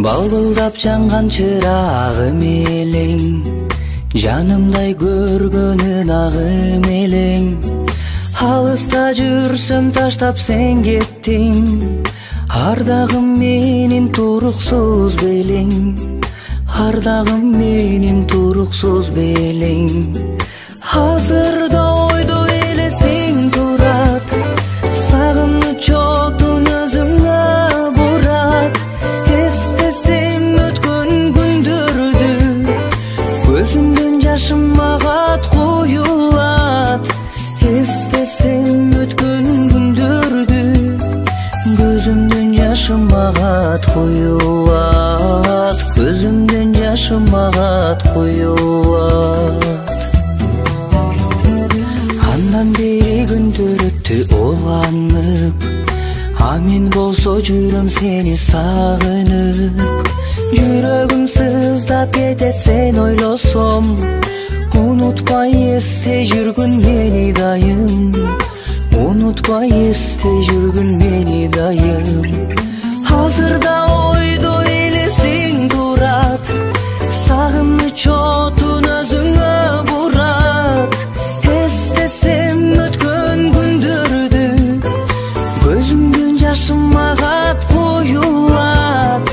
Балбылдап жанган чырагым элең, жанымдай көргөнүн агым элең. Алыста жүрсөм таштап сен кеттиң, ардагым менин туруксуз белең, ардагым менин туруксуз белең. Азырда ойдо элесиң турат, сагыныч отун өзүңө бурат. Эстесем өткөн күндөрдү, көзүмдөн жашым агат коюлат. Эстесем өткөн күндөрдү, көзүмдөн жашым агат коюлат. Көзүмдөн жашым агат коюлат. Андан бери күндөр өттү уланып, а мен болсо жүрөм сени сагынып. Жүрөгүм сыздап кетет сен ойлосом, унутпай эсте жүргүн мени дайым, унутпай эсте жүргүн мени дайым. Азырда ойдо элесиң турат, сагыныч отун өзүңө бурат. Эстесем өткөн күндөрдү, көзүмдөн жашым агат коюлат.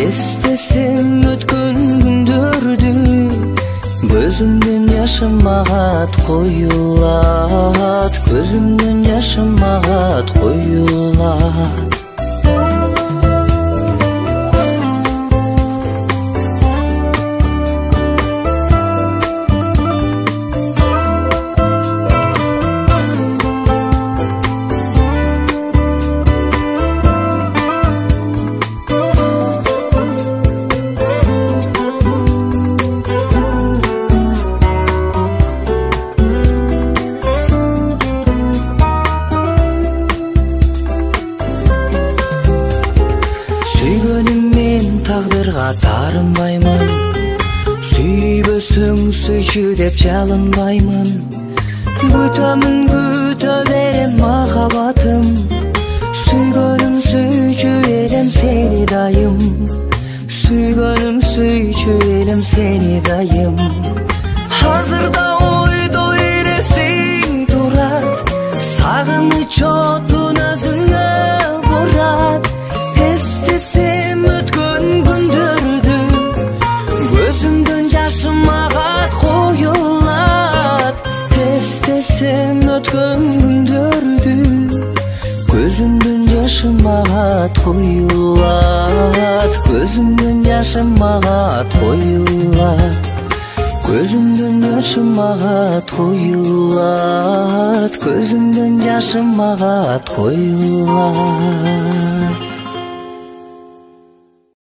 Эстесем өткөн күндөрдү, көзүмдөн жашым агат коюлат. Көзүмдөн жашым агат коюлат. Сүйгөнүммен тагдырга тарынбаймын, сүйбөсөң сүйчү деп жалынбаймын. Күтөмүн күтө берем махабатым, сүйгөнүм сүйчү элем сени дайым. Сүйгөнүм сүйчү элем сени дайым. Азырда ойдо элесиң турат, сагыныч отун өзүңө бурат. Эстесем өткөн күндөрдү, көзүмдөн жашым агат коюлат. Эстесем өткөн күндөрдү, көзүмдөн жашым агат коюлат. Көзүмдөн жашым агат коюлат. Көзүмдөн жашым агат коюлат. Көзүмдөн жашым агат коюлат.